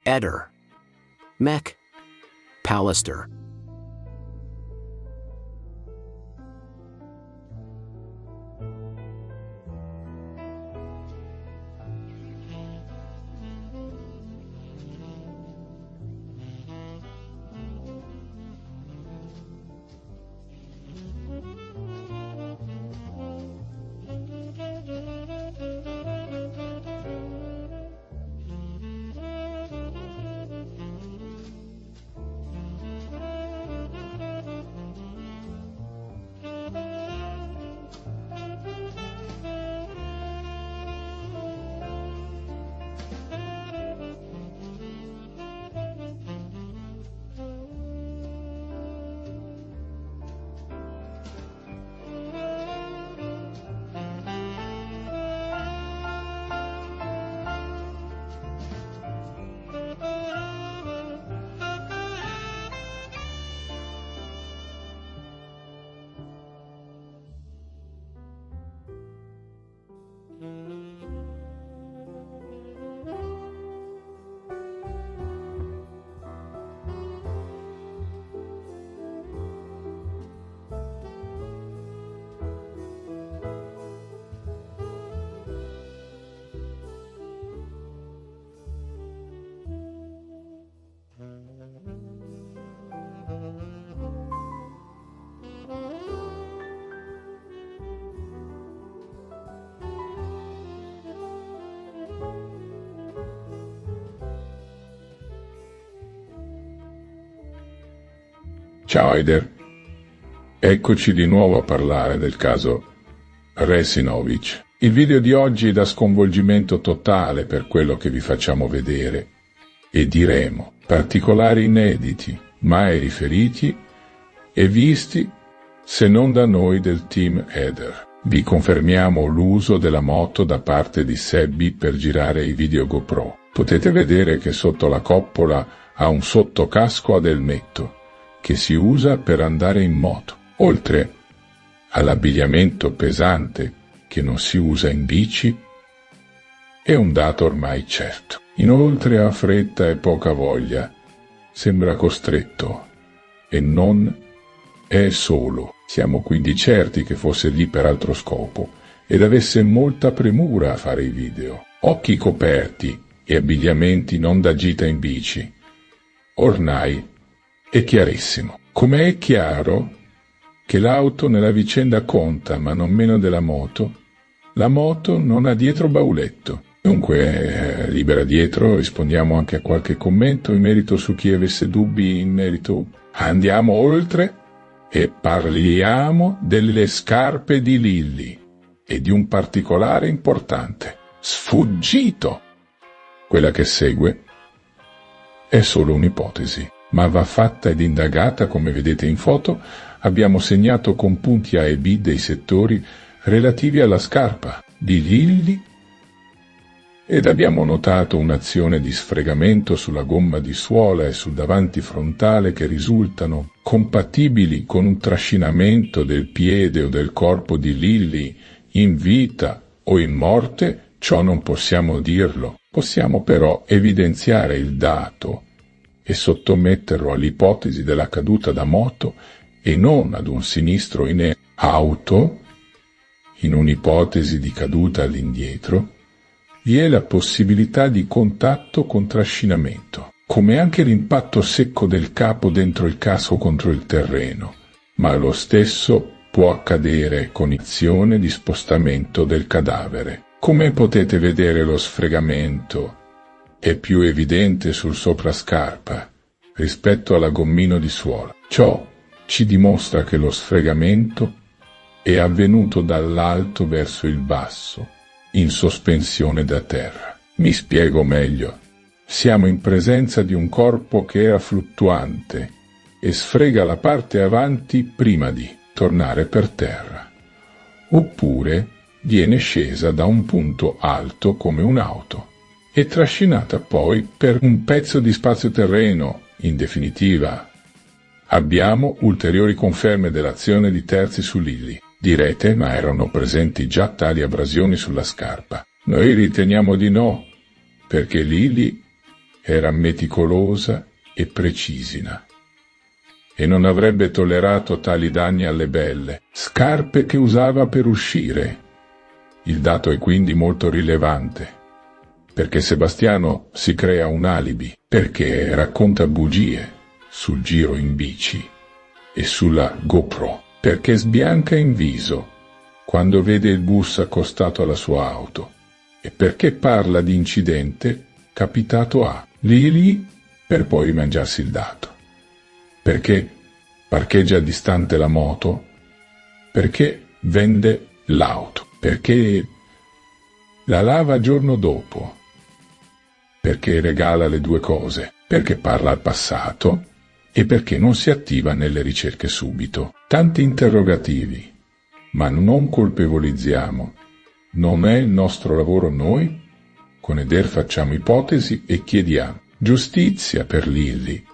Eder. Mech. Pallister. Ciao Eder, eccoci di nuovo a parlare del caso Resinovic. Il video di oggi è da sconvolgimento totale per quello che vi facciamo vedere e diremo, particolari inediti, mai riferiti e visti se non da noi del team Eder. Vi confermiamo l'uso della moto da parte di Sebby per girare i video GoPro. Potete vedere che sotto la coppola ha un sottocasco ad elmetto che si usa per andare in moto, oltre all'abbigliamento pesante che non si usa in bici, è un dato ormai certo. Inoltre ha fretta e poca voglia, sembra costretto e non è solo. Siamo quindi certi che fosse lì per altro scopo ed avesse molta premura a fare i video. Occhi coperti e abbigliamenti non da gita in bici. Ormai è chiarissimo. Come è chiaro che l'auto nella vicenda conta, ma non meno della moto, la moto non ha dietro bauletto. Dunque, libera dietro, rispondiamo anche a qualche commento in merito su chi avesse dubbi in merito. Andiamo oltre e parliamo delle scarpe di Lilly e di un particolare importante, sfuggito. Quella che segue è solo un'ipotesi, ma va fatta ed indagata. Come vedete in foto, abbiamo segnato con punti A e B dei settori relativi alla scarpa di Lilly ed abbiamo notato un'azione di sfregamento sulla gomma di suola e sul davanti frontale che risultano compatibili con un trascinamento del piede o del corpo di Lilly in vita o in morte. Ciò non possiamo dirlo, possiamo però evidenziare il dato e sottometterlo all'ipotesi della caduta da moto e non ad un sinistro in auto. In un'ipotesi di caduta all'indietro vi è la possibilità di contatto con trascinamento, come anche l'impatto secco del capo dentro il casco contro il terreno, ma lo stesso può accadere con azione di spostamento del cadavere. Come potete vedere, lo sfregamento è più evidente sul soprascarpa rispetto alla gommino di suola. Ciò ci dimostra che lo sfregamento è avvenuto dall'alto verso il basso, in sospensione da terra. Mi spiego meglio. Siamo in presenza di un corpo che era fluttuante e sfrega la parte avanti prima di tornare per terra. Oppure viene scesa da un punto alto come un'auto e trascinata poi per un pezzo di spazio terreno. In definitiva, abbiamo ulteriori conferme dell'azione di terzi su Lilly. Direte, ma erano presenti già tali abrasioni sulla scarpa. Noi riteniamo di no, perché Lilly era meticolosa e precisina, e non avrebbe tollerato tali danni alle belle scarpe che usava per uscire. Il dato è quindi molto rilevante, perché Sebastiano si crea un alibi, perché racconta bugie sul giro in bici e sulla GoPro, perché sbianca in viso quando vede il bus accostato alla sua auto, e perché parla di incidente capitato a lì per poi mangiarsi il dato, perché parcheggia distante la moto, perché vende l'auto, perché la lava il giorno dopo, perché regala le due cose, perché parla al passato e perché non si attiva nelle ricerche subito. Tanti interrogativi, ma non colpevolizziamo. Non è il nostro lavoro noi? Con Eder facciamo ipotesi e chiediamo giustizia per Lilly.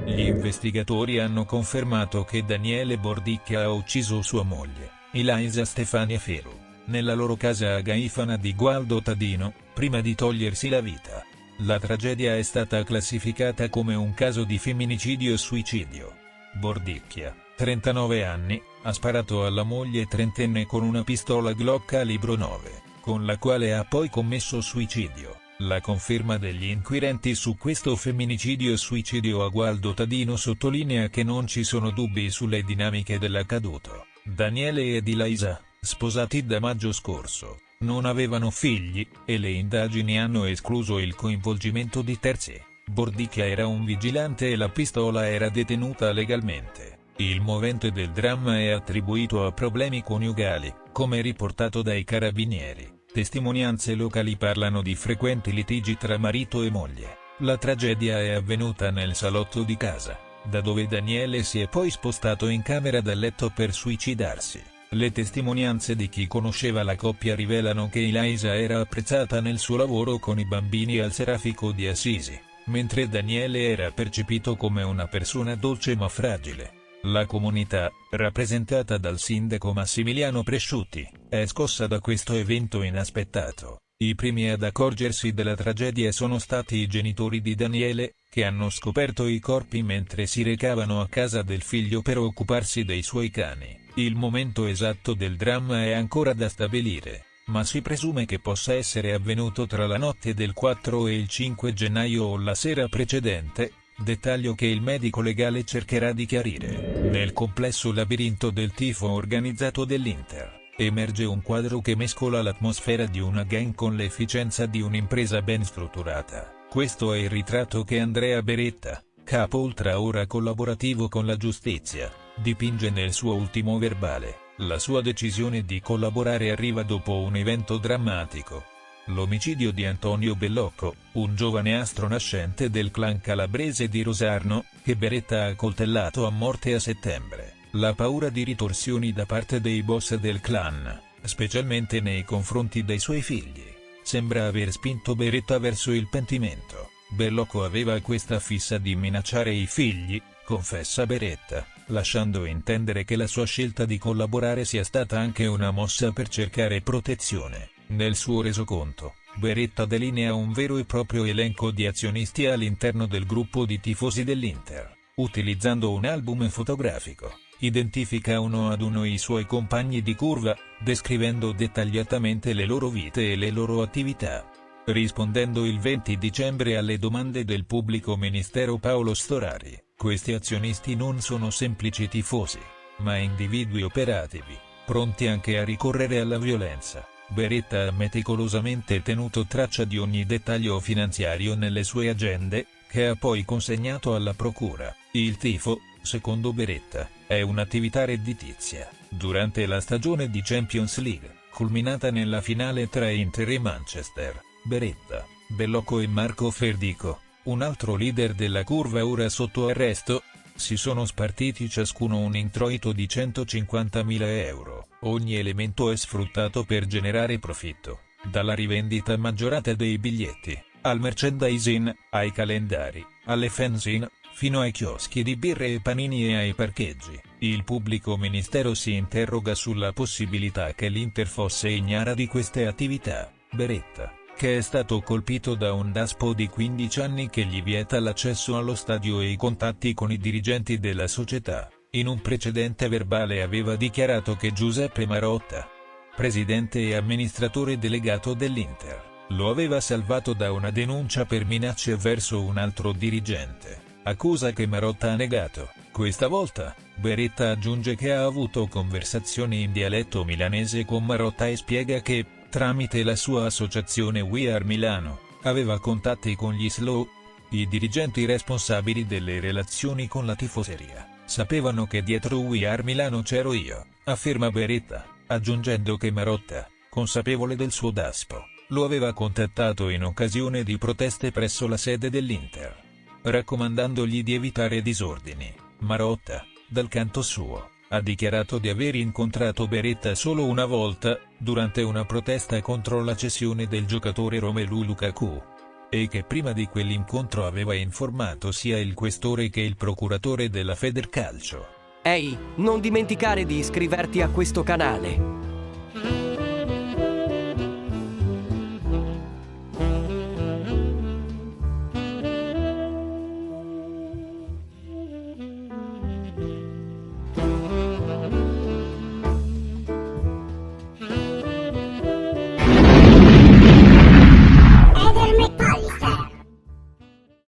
Gli investigatori hanno confermato che Daniele Bordicchia ha ucciso sua moglie, Ilaisa Stefania Feru, nella loro casa a Gaifana di Gualdo Tadino, prima di togliersi la vita. La tragedia è stata classificata come un caso di femminicidio e suicidio. Bordicchia, 39 anni, ha sparato alla moglie trentenne con una pistola Glock calibro 9, con la quale ha poi commesso suicidio. La conferma degli inquirenti su questo femminicidio e suicidio a Gualdo Tadino sottolinea che non ci sono dubbi sulle dinamiche dell'accaduto. Daniele ed Ilaisa, sposati da maggio scorso, non avevano figli, e le indagini hanno escluso il coinvolgimento di terzi. Bordicchia era un vigilante e la pistola era detenuta legalmente. Il movente del dramma è attribuito a problemi coniugali, come riportato dai carabinieri. Testimonianze locali parlano di frequenti litigi tra marito e moglie. La tragedia è avvenuta nel salotto di casa, da dove Daniele si è poi spostato in camera da letto per suicidarsi. Le testimonianze di chi conosceva la coppia rivelano che Ilaisa era apprezzata nel suo lavoro con i bambini al Serafico di Assisi, mentre Daniele era percepito come una persona dolce ma fragile. La comunità, rappresentata dal sindaco Massimiliano Presciutti, è scossa da questo evento inaspettato. I primi ad accorgersi della tragedia sono stati i genitori di Daniele, che hanno scoperto i corpi mentre si recavano a casa del figlio per occuparsi dei suoi cani. Il momento esatto del dramma è ancora da stabilire, ma si presume che possa essere avvenuto tra la notte del 4 e il 5 gennaio o la sera precedente, dettaglio che il medico legale cercherà di chiarire. Nel complesso labirinto del tifo organizzato dell'Inter, emerge un quadro che mescola l'atmosfera di una gang con l'efficienza di un'impresa ben strutturata. Questo è il ritratto che Andrea Beretta, capo ultra ora collaborativo con la giustizia, dipinge nel suo ultimo verbale. La sua decisione di collaborare arriva dopo un evento drammatico. L'omicidio di Antonio Bellocco, un giovane astro nascente del clan calabrese di Rosarno, che Beretta ha coltellato a morte a settembre. La paura di ritorsioni da parte dei boss del clan, specialmente nei confronti dei suoi figli, sembra aver spinto Beretta verso il pentimento. Bellocco aveva questa fissa di minacciare i figli, confessa Beretta, lasciando intendere che la sua scelta di collaborare sia stata anche una mossa per cercare protezione. Nel suo resoconto, Beretta delinea un vero e proprio elenco di azionisti all'interno del gruppo di tifosi dell'Inter. Utilizzando un album fotografico, identifica uno ad uno i suoi compagni di curva, descrivendo dettagliatamente le loro vite e le loro attività. Rispondendo il 20 dicembre alle domande del pubblico ministero Paolo Storari, questi azionisti non sono semplici tifosi, ma individui operativi, pronti anche a ricorrere alla violenza. Beretta ha meticolosamente tenuto traccia di ogni dettaglio finanziario nelle sue agende, che ha poi consegnato alla procura. Il tifo, secondo Beretta, è un'attività redditizia. Durante la stagione di Champions League, culminata nella finale tra Inter e Manchester, Beretta, Bellocco e Marco Ferdico, un altro leader della curva ora sotto arresto, si sono spartiti ciascuno un introito di 150.000 euro. Ogni elemento è sfruttato per generare profitto, dalla rivendita maggiorata dei biglietti, al merchandising, ai calendari, alle fanzine, fino ai chioschi di birre e panini e ai parcheggi. Il pubblico ministero si interroga sulla possibilità che l'Inter fosse ignara di queste attività. Beretta, che è stato colpito da un daspo di 15 anni che gli vieta l'accesso allo stadio e i contatti con i dirigenti della società, in un precedente verbale aveva dichiarato che Giuseppe Marotta, presidente e amministratore delegato dell'Inter, lo aveva salvato da una denuncia per minacce verso un altro dirigente, accusa che Marotta ha negato. Questa volta, Beretta aggiunge che ha avuto conversazioni in dialetto milanese con Marotta e spiega che, tramite la sua associazione We Are Milano, aveva contatti con gli Slow, i dirigenti responsabili delle relazioni con la tifoseria. Sapevano che dietro We Are Milano c'ero io, afferma Beretta, aggiungendo che Marotta, consapevole del suo daspo, lo aveva contattato in occasione di proteste presso la sede dell'Inter, raccomandandogli di evitare disordini. Marotta, dal canto suo, ha dichiarato di aver incontrato Beretta solo una volta, durante una protesta contro la cessione del giocatore Romelu Lukaku, e che prima di quell'incontro aveva informato sia il questore che il procuratore della Federcalcio. Ehi, non dimenticare di iscriverti a questo canale.